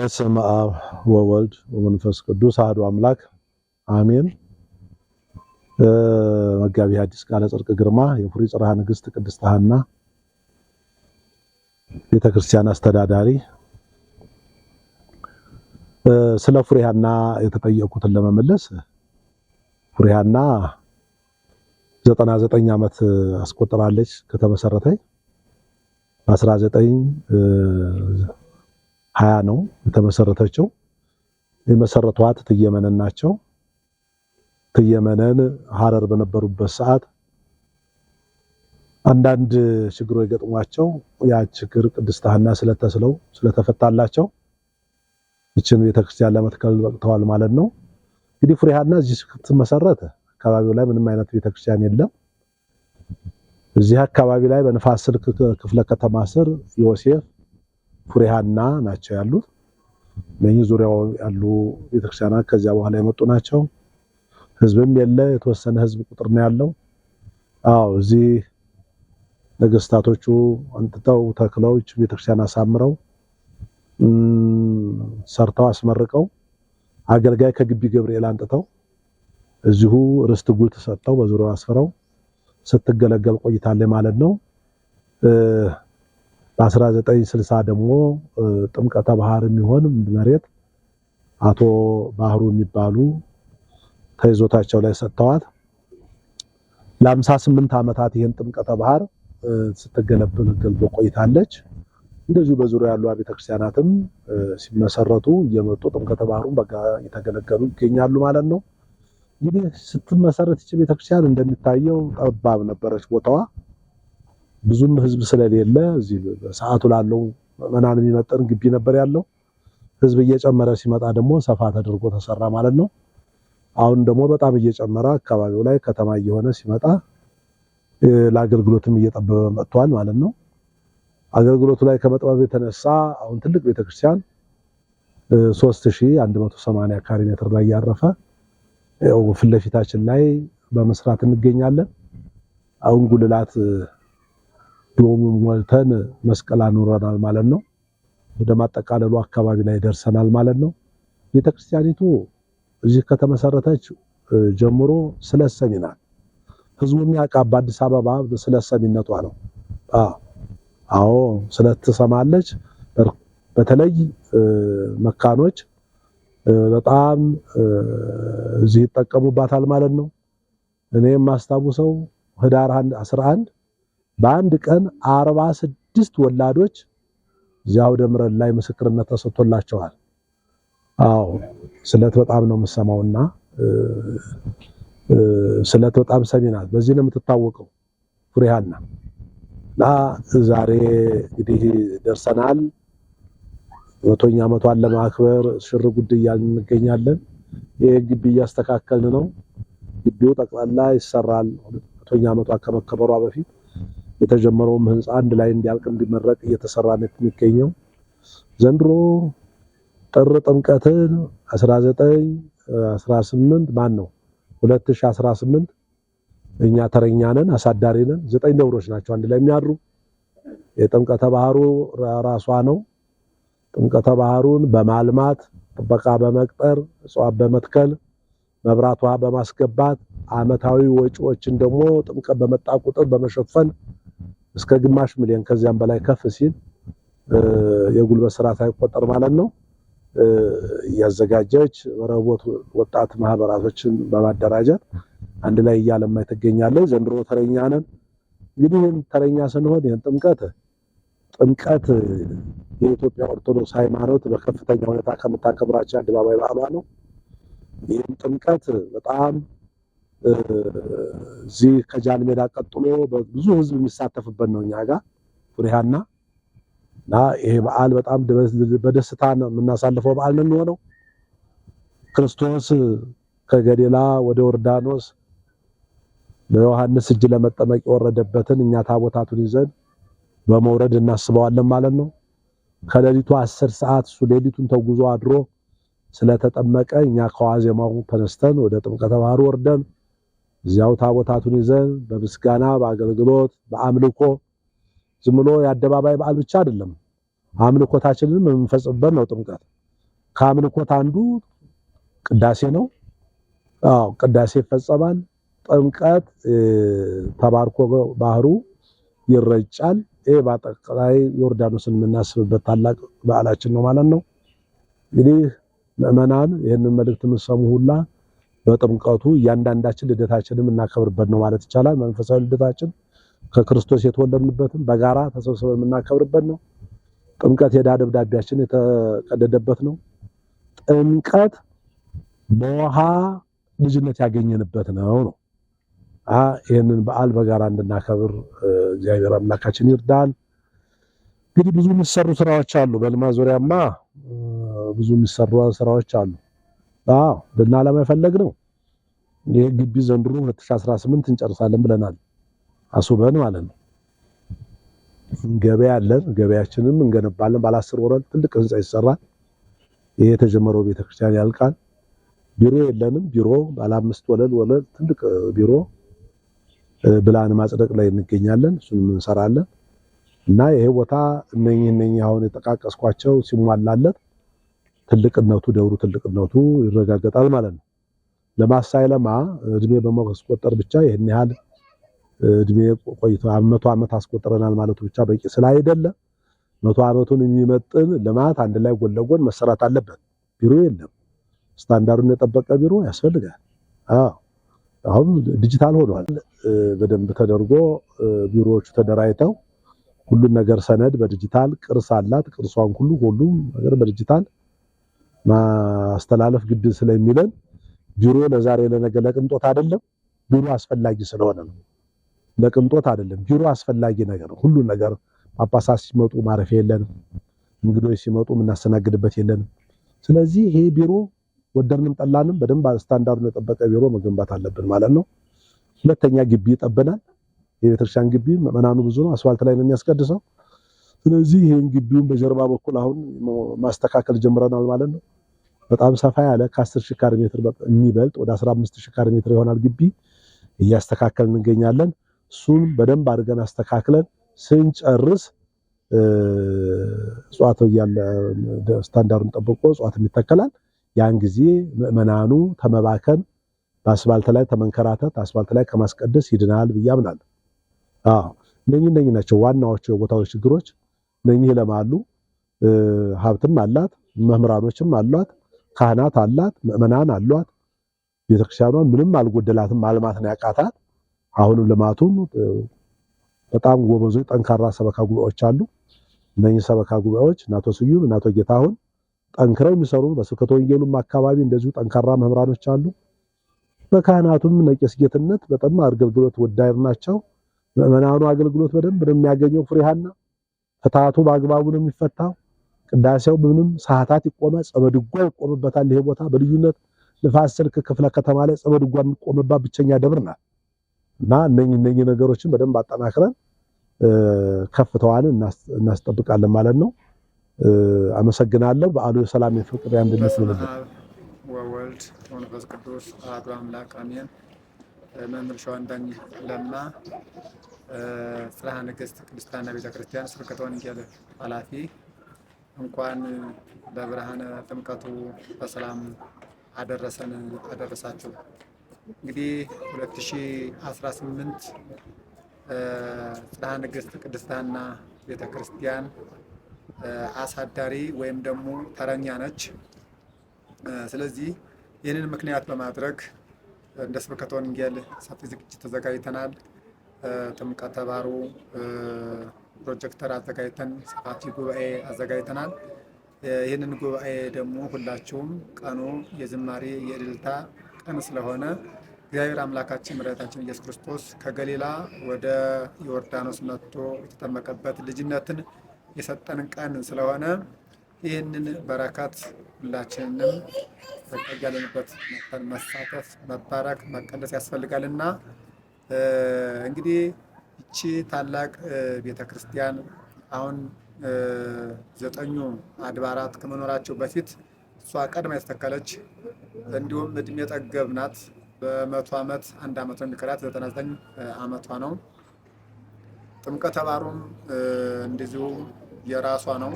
በስመ አብ ወወልድ ወመንፈስ ቅዱስ አሐዱ አምላክ አሜን። መጋቢ ሐዲስ ቃለ ጽድቅ ግርማ የፉሪ ጽርሐ ንግሥት ቅድስት ሐና ቤተክርስቲያን አስተዳዳሪ፣ ስለ ፉሪ ሐና የተጠየቁትን ለመመለስ ፉሪ ሐና 99 ዓመት አስቆጥራለች ከተመሰረተች። 1920 ነው የተመሰረተችው። የመሰረቷት ትየመነን ናቸው። ትየመነን ሐረር በነበሩበት ሰዓት አንዳንድ ችግሮች ገጥሟቸው ያ ችግር ቅድስት ሐና ስለተፈታላቸው ይችን ቤተክርስቲያን ለመትከል በቅተዋል ማለት ነው። እንግዲህ ፉሪ ሐና እዚህ ስትመሰረት አካባቢው ላይ ምንም አይነት ቤተክርስቲያን የለም። እዚህ አካባቢ ላይ በንፋስ ስልክ ክፍለ ከተማ ስር ዮሴፍ ፉሪ ሐና ናቸው ያሉት። እነዚህ ዙሪያው ያሉ ቤተክርስቲያናት ከዚያ በኋላ የመጡ ናቸው። ህዝብም የለ፣ የተወሰነ ህዝብ ቁጥር ነው ያለው። እዚህ ነገስታቶቹ አንጥተው ተክለው ቤተክርስቲያን አሳምረው ሰርተው አስመርቀው አገልጋይ ከግቢ ገብርኤል አንጥተው እዚሁ ርስት ጉልት ሰጥተው በዙሪያው አስፈረው ስትገለገል ቆይታለች ማለት ነው። በ1960 ደግሞ ጥምቀተ ባህር የሚሆን መሬት አቶ ባህሩ የሚባሉ ተይዞታቸው ላይ ሰጥተዋት ለ58 ዓመታት ይሄን ጥምቀተ ባህር ስትገለገል ቆይታለች። እንደዚሁ በዙሪያው ያሉ ቤተክርስቲያናትም ሲመሰረቱ እየመጡ ጥምቀተ ባህሩን በጋ የተገለገሉ ይገኛሉ ማለት ነው። እንግዲህ ስትመሰረት እቺ ቤተክርስቲያን እንደሚታየው ጠባብ ነበረች ቦታዋ። ብዙም ህዝብ ስለሌለ እዚህ በሰዓቱ ላለው ምዕመናን የሚመጥን ግቢ ነበር ያለው። ህዝብ እየጨመረ ሲመጣ ደግሞ ሰፋ ተደርጎ ተሰራ ማለት ነው። አሁን ደግሞ በጣም እየጨመረ አካባቢው ላይ ከተማ እየሆነ ሲመጣ ለአገልግሎትም እየጠበበ መጥቷል ማለት ነው። አገልግሎቱ ላይ ከመጥበብ የተነሳ አሁን ትልቅ ቤተክርስቲያን 3180 ካሬ ሜትር ላይ ያረፈ ፊት ለፊታችን ላይ በመስራት እንገኛለን። አሁን ጉልላት ዶሙ ሞልተን መስቀል አኑረናል ማለት ነው። ወደ ማጠቃለሉ አካባቢ ላይ ደርሰናል ማለት ነው። ቤተክርስቲያኒቱ እዚህ ከተመሰረተች ጀምሮ ስለሰሚ ናት። ህዝቡ የሚያውቃት በአዲስ አበባ ስለሰሚነቷ ነው። ስለተሰማለች። በተለይ መካኖች በጣም እዚህ ይጠቀሙባታል ማለት ነው። እኔ የማስታውሰው ህዳር 11 በአንድ ቀን 46 ወላዶች እዚያው ደምረን ላይ ምስክርነት ተሰጥቶላቸዋል። ስለት በጣም ነው የምሰማውና ስለት በጣም ሰሚ ናት። በዚህ ነው የምትታወቀው ፉሪ ሐና። ዛሬ እንግዲህ ደርሰናል። 100ኛ ዓመቷን ለማክበር ሽር ጉድ እያልን እንገኛለን። ይሄ ግቢ እያስተካከልን ነው። ግቢው ጠቅላላ ይሰራል። 100ኛ ዓመቷ ከመከበሯ በፊት የተጀመረውም ህንጻ አንድ ላይ እንዲያልቅ እንዲመረቅ እየተሰራ ነው የሚገኘው። ዘንድሮ ጥር ጥምቀትን 2018 እኛ ተረኛ ነን፣ አሳዳሪ ነን። 9 ደብሮች ናቸው አንድ ላይ የሚያድሩ። የጥምቀተ ባህሩ ራሷ ነው። ጥምቀተ ባህሩን በማልማት ጥበቃ በመቅጠር እጽዋት በመትከል መብራት ውሃ በማስገባት አመታዊ ወጪዎችን ደግሞ ጥምቀት በመጣ ቁጥር በመሸፈን እስከ ግማሽ ሚሊዮን ከዚያም በላይ ከፍ ሲል የጉልበት ስራ ሳይቆጠር ማለት ነው እያዘጋጀች ረቦት ወጣት ማህበራቶችን በማደራጀት አንድ ላይ እያለማች ትገኛለች። ዘንድሮ ተረኛ ነን። እንግዲህ ተረኛ ስንሆን ጥምቀት የኢትዮጵያ ኦርቶዶክስ ሃይማኖት በከፍተኛ ሁኔታ ከምታከብራቸው አደባባይ በዓሏ ነው። ይህም ጥምቀት በጣም እዚህ ከጃን ሜዳ ቀጥሎ ብዙ ህዝብ የሚሳተፍበት ነው እኛ ጋር ፉሪ ሐና። ይሄ በዓል በጣም በደስታ የምናሳልፈው በዓል ነው የሚሆነው። ክርስቶስ ከገሊላ ወደ ዮርዳኖስ በዮሐንስ እጅ ለመጠመቅ የወረደበትን እኛ ታቦታቱን ይዘን በመውረድ እናስበዋለን ማለት ነው። ከሌሊቱ 10 ሰዓት እሱ ሌሊቱን ተጉዞ አድሮ ስለተጠመቀ እኛ ከዋዜማው ተነስተን ወደ ጥምቀተ ባህር ወርደን እዚያው ታቦታቱን ይዘን በምስጋና በአገልግሎት በአምልኮ ዝም ብሎ የአደባባይ በዓል ብቻ አይደለም፣ አምልኮታችንን የምንፈጽምበት ነው ጥምቀት። ከአምልኮት አንዱ ቅዳሴ ነው። አዎ ቅዳሴ ይፈጸማል። ጥምቀት ተባርኮ ባህሩ ይረጫል። ይሄ በአጠቃላይ ዮርዳኖስን የምናስብበት ታላቅ በዓላችን ነው ማለት ነው። እንግዲህ ምእመናን ይህንን መልእክት የምትሰሙ ሁላ በጥምቀቱ እያንዳንዳችን ልደታችንን የምናከብርበት ነው ማለት ይቻላል። መንፈሳዊ ልደታችን ከክርስቶስ የተወለድንበትን በጋራ ተሰብስበን የምናከብርበት ነው። ጥምቀት የዕዳ ደብዳቤያችን የተቀደደበት ነው። ጥምቀት በውሃ ልጅነት ያገኘንበት ነው። ይህንን በዓል በጋራ እንድናከብር እግዚአብሔር አምላካችን ይርዳል። እንግዲህ ብዙ የሚሰሩ ስራዎች አሉ። በልማት ዙሪያማ ብዙ የሚሰሩ ስራዎች አሉ። ልናለማ የፈለግነው ይህ ግቢ ዘንድሮ 2018 እንጨርሳለን ብለናል። አስበን ማለት ነው። ገበያ አለን። ገበያችንም እንገነባለን። ባለ 10 ወለል ትልቅ ህንጻ ይሰራል። ይሄ የተጀመረው ቤተክርስቲያን ያልቃል። ቢሮ የለንም። ቢሮ ባለ 5 ወለል ትልቅ ቢሮ ብላን ማጽደቅ ላይ እንገኛለን። እሱንም እንሰራለን እና ይሄ ቦታ እነኚህ አሁን የጠቃቀስኳቸው ሲሟላለት ትልቅነቱ ደብሩ ትልቅነቱ ይረጋገጣል ማለት ነው። ለማሳይለማ እድሜ በማስቆጠር ብቻ ይሄን ያህል እድሜ ቆይቶ 100 ዓመት አስቆጥረናል ማለቱ ብቻ በቂ ስላይደለ 100 ዓመቱን የሚመጥን ልማት አንድ ላይ ጎን ለጎን መሰራት አለበት። ቢሮ የለም። ስታንዳርዱን የጠበቀ ቢሮ ያስፈልጋል። አሁን ዲጂታል ሆኗል። በደንብ ተደርጎ ቢሮዎቹ ተደራጅተው ሁሉን ነገር ሰነድ በዲጂታል ቅርስ አላት። ቅርሷን ሁሉም ነገር በዲጂታል ማስተላለፍ ግድ ስለሚለን ቢሮ ለዛሬ ለነገ ለቅንጦት አይደለም። ቢሮ አስፈላጊ ስለሆነ ነው። ለቅንጦት አይደለም። ቢሮ አስፈላጊ ነገር ነው። ሁሉ ነገር ጳጳሳት ሲመጡ ማረፊያ የለንም። እንግዶች ሲመጡ የምናስተናግድበት የለንም። ስለዚህ ይሄ ቢሮ ወደድንም ጠላንም በደንብ ስታንዳርዱን የጠበቀ ቢሮ መገንባት አለብን ማለት ነው። ሁለተኛ ግቢ ይጠበናል። የቤተክርስቲያን ግቢ ምዕመናኑ ብዙ ነው። አስፋልት ላይ ነው የሚያስቀድሰው። ስለዚህ ይሄን ግቢውን በጀርባ በኩል አሁን ማስተካከል ጀምረናል ማለት ነው። በጣም ሰፋ ያለ ከ10,000 ካሬ ሜትር የሚበልጥ ወደ 15,000 ካሬ ሜትር ይሆናል ግቢ እያስተካከልን እንገኛለን። እሱን በደንብ አድርገን አስተካክለን ስንጨርስ እጽዋት ያለ ስታንዳርዱን ጠብቆ እጽዋት ይተከላል። ያን ጊዜ ምዕመናኑ ተመባከን በአስፋልት ላይ ተመንከራተት አስፋልት ላይ ከማስቀደስ ይድናል ብዬ አምናለሁ። እነኚህ ናቸው ዋናዎቹ የቦታዎች ችግሮች። እነኚህ ለማሉ ሀብትም አላት፣ መምህራኖችም አሏት፣ ካህናት አላት፣ ምዕመናን አሏት። ቤተክርስቲያኗ ምንም አልጎደላትም። ማልማት ነው ያቃታት። አሁንም ልማቱን በጣም ጎበዞች ጠንካራ ሰበካ ጉባኤዎች አሉ። እነኚህ ሰበካ ጉባኤዎች እናቶ ስዩም እናቶ ጌታሁን ጠንክረው የሚሰሩ በስብከተ ወንጌሉም አካባቢ እንደዚሁ ጠንካራ መምህራኖች አሉ። በካህናቱም ነቄስ ጌትነት በጣም አገልግሎት ወዳይ ናቸው። ምዕመናኑ አገልግሎት በደንብ ነው የሚያገኘው። ፍሬሃና ፍታቱ በአግባቡ ነው የሚፈታው። ቅዳሴው ምንም ሰዓታት ይቆማል። ጸበድጓ ይቆምበታል። ይሄ ቦታ በልዩነት ንፋስ ስልክ ክፍለ ከተማ ላይ ጸበድጓ የሚቆምባት ብቸኛ ደብር ናት እና እነኚህ ነገሮችን በደንብ አጠናክረን ከፍተዋን እናስጠብቃለን ማለት ነው። አመሰግናለሁ። በዓሉ የሰላም የፍቅር የአንድነት ነው። ወወልድ ወመንፈስ ቅዱስ አሐዱ አምላክ አሜን። መምህር ሸዋንዳኝ ለማ ጽርሐ ነገሥት ቅድስት ሐና ቤተክርስቲያን ስብከተ ወንጌል ኃላፊ፣ እንኳን ለብርሃነ ጥምቀቱ በሰላም አደረሰን አደረሳችሁ። እንግዲህ 2018 ጽርሐ ነገሥት ቅድስት ሐና ቤተክርስቲያን አሳዳሪ ወይም ደግሞ ተረኛ ነች። ስለዚህ ይህንን ምክንያት በማድረግ እንደ ስብከተ ወንጌል ሰፊ ዝግጅት ተዘጋጅተናል። ጥምቀተ ባህሩ ፕሮጀክተር አዘጋጅተን ሰፋፊ ጉባኤ አዘጋጅተናል። ይህንን ጉባኤ ደግሞ ሁላችሁም ቀኑ የዝማሬ የእልልታ ቀን ስለሆነ እግዚአብሔር አምላካችን መድኃኒታችን ኢየሱስ ክርስቶስ ከገሊላ ወደ ዮርዳኖስ መጥቶ የተጠመቀበት ልጅነትን የሰጠን ቀን ስለሆነ ይህንን በረከት ሁላችንንም ያለንበት መሳተፍ፣ መባረክ፣ መቀደስ ያስፈልጋልና እንግዲህ ይቺ ታላቅ ቤተክርስቲያን አሁን 9 አድባራት ከመኖራቸው በፊት እሷ ቀድማ የተተከለች እንዲሁም እድሜ ጠገብ ናት። በ100 ዓመት 1 ዓመት የሚቀራት 99 ዓመቷ ነው። ጥምቀተ ባህሩም እንደዚሁ የራሷ ነው።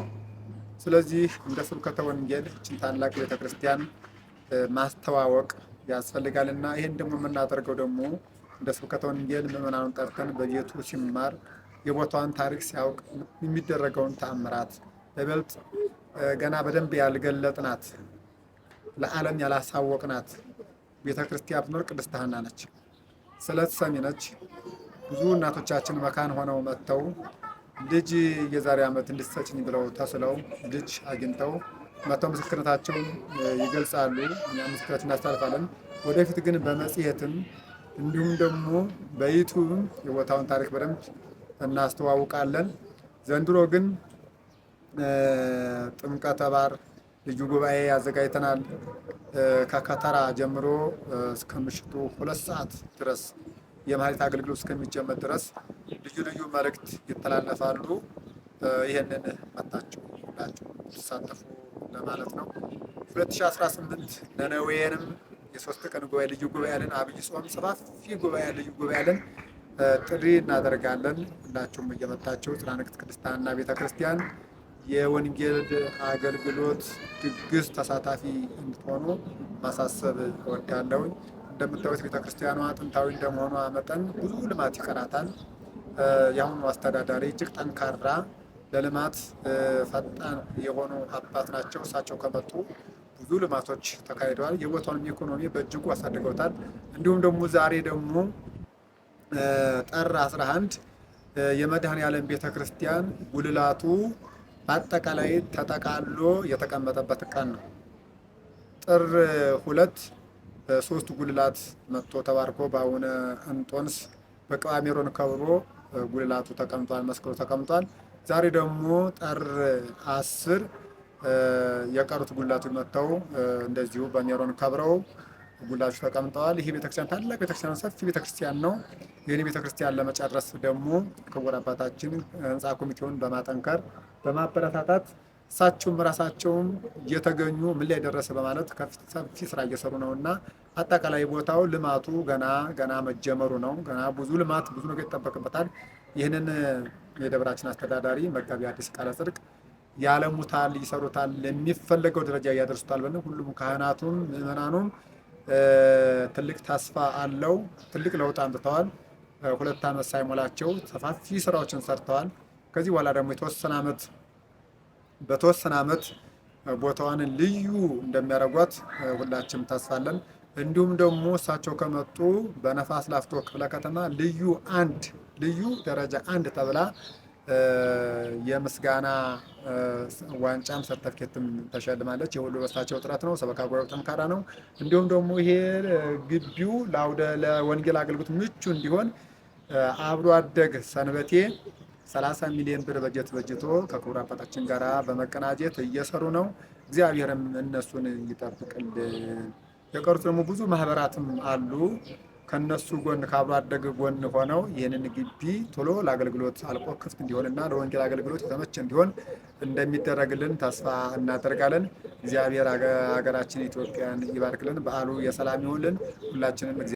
ስለዚህ እንደ ስብከተ ወንጌል ይህችን ታላቅ ቤተክርስቲያን ማስተዋወቅ ያስፈልጋልና ይህን ደግሞ የምናደርገው ደግሞ እንደ ስብከተ ወንጌል ምዕመናኑን ጠርተን በቤቱ ሲማር የቦታውን ታሪክ ሲያውቅ የሚደረገውን ተአምራት በይበልጥ ገና በደንብ ያልገለጥናት ለዓለም ያላሳወቅናት ቤተክርስቲያን ብትኖር ቅድስት ሐና ነች። ስለት ሰሚ ነች። ብዙ እናቶቻችን መካን ሆነው መጥተው ልጅ የዛሬ ዓመት እንድትሰጭኝ ብለው ተስለው ልጅ አግኝተው መጥተው ምስክርነታቸውን ይገልጻሉ። እኛ ምስክርነት እናስተላልፋለን። ወደፊት ግን በመጽሔትም እንዲሁም ደግሞ በዩቱብም የቦታውን ታሪክ በደንብ እናስተዋውቃለን። ዘንድሮ ግን ጥምቀተ ባሕር ልዩ ጉባኤ ያዘጋጅተናል። ከከተራ ጀምሮ እስከ ምሽቱ 2 ሰዓት ድረስ የማህሌት አገልግሎት እስከሚጀመር ድረስ ልዩ ልዩ መልእክት ይተላለፋሉ። ይህንን መጣችሁ ሁላችሁ ተሳተፉ ለማለት ነው። 2018 ነነዌንም የ3 ቀን ጉባኤ ልዩ ጉባኤ ያለን አብይ ጾም ሰፋፊ ጉባኤ ልዩ ጉባኤ ያለን ጥሪ እናደርጋለን። ሁላችሁም እየመጣችሁ ጽናንክት ቅድስት ሐና ቤተክርስቲያን የወንጌል አገልግሎት ድግስ ተሳታፊ እንድትሆኑ ማሳሰብ እወዳለሁ። እንደምታዩት ቤተክርስቲያኗ ጥንታዊ እንደመሆኗ መጠን ብዙ ልማት ይቀራታል። የአሁኑ አስተዳዳሪ እጅግ ጠንካራ ለልማት ፈጣን የሆኑ አባት ናቸው። እሳቸው ከመጡ ብዙ ልማቶች ተካሂደዋል። የቦታውን ኢኮኖሚ በእጅጉ አሳድገውታል። እንዲሁም ደግሞ ዛሬ ደግሞ ጥር 11 የመድኃኔዓለም ቤተክርስቲያን ጉልላቱ በአጠቃላይ ተጠቃሎ የተቀመጠበት ቀን ነው። ጥር 2 3 ጉልላት መጥቶ ተባርኮ በአቡነ እንጦንስ በቅባ ሜሮን ከብሮ ጉልላቱ ተቀምጧል፣ መስቀሉ ተቀምጧል። ዛሬ ደግሞ ጥር 10 የቀሩት ጉልላቱ መጥተው እንደዚሁ በሜሮን ከብረው ጉልላቱ ተቀምጠዋል። ይህ ቤተክርስቲያን ታላቅ ቤተክርስቲያን ሰፊ ቤተክርስቲያን ነው። ይህን ቤተክርስቲያን ለመጨረስ ደግሞ ክቡር አባታችን ህንፃ ኮሚቴውን በማጠንከር በማበረታታት እሳቸውም ራሳቸውም እየተገኙ ምን ላይ ደረሰ በማለት ሰፊ ስራ እየሰሩ ነው እና አጠቃላይ ቦታው ልማቱ ገና መጀመሩ ነው። ገና ብዙ ልማት ብዙ ነገር ይጠበቅበታል። ይህንን የደብራችን አስተዳዳሪ መጋቢ ሐዲስ ቃለ ጽድቅ ያለሙታል፣ ይሰሩታል፣ ለሚፈለገው ደረጃ ያደርሱታል ብለን ሁሉም ካህናቱም ምዕመናኑም ትልቅ ተስፋ አለው። ትልቅ ለውጥ አምጥተዋል። 2 ዓመት ሳይሞላቸው ሰፋፊ ስራዎችን ሰርተዋል። ከዚህ በኋላ ደግሞ በተወሰነ ዓመት ቦታዋን ልዩ እንደሚያደርጓት ሁላችንም ተስፋ አለን። እንዲሁም ደግሞ እሳቸው ከመጡ በነፋስ ላፍቶ ክፍለ ከተማ ልዩ ደረጃ 1 ተብላ የምስጋና ዋንጫም ሰርተፍኬትም ተሸልማለች። የሁሉ በሳቸው ጥረት ነው። ሰበካ ጉባኤው ጠንካራ ነው። እንዲሁም ደግሞ ይሄ ግቢው ለወንጌል አገልግሎት ምቹ እንዲሆን አብሮ አደግ ሰንበቴ 30 ሚሊዮን ብር በጀት በጅቶ ከክቡር አባታችን ጋር በመቀናጀት እየሰሩ ነው። እግዚአብሔርም እነሱን ይጠብቅልን። የቀሩት ደግሞ ብዙ ማህበራትም አሉ። ከነሱ ጎን ከአብሮ አደግ ጎን ሆነው ይህንን ግቢ ቶሎ ለአገልግሎት አልቆ ክፍት እንዲሆንና ለወንጌል አገልግሎት የተመቸ እንዲሆን እንደሚደረግልን ተስፋ እናደርጋለን። እግዚአብሔር ሀገራችን ኢትዮጵያን ይባርክልን። በዓሉ የሰላም ይሁንልን። ሁላችንም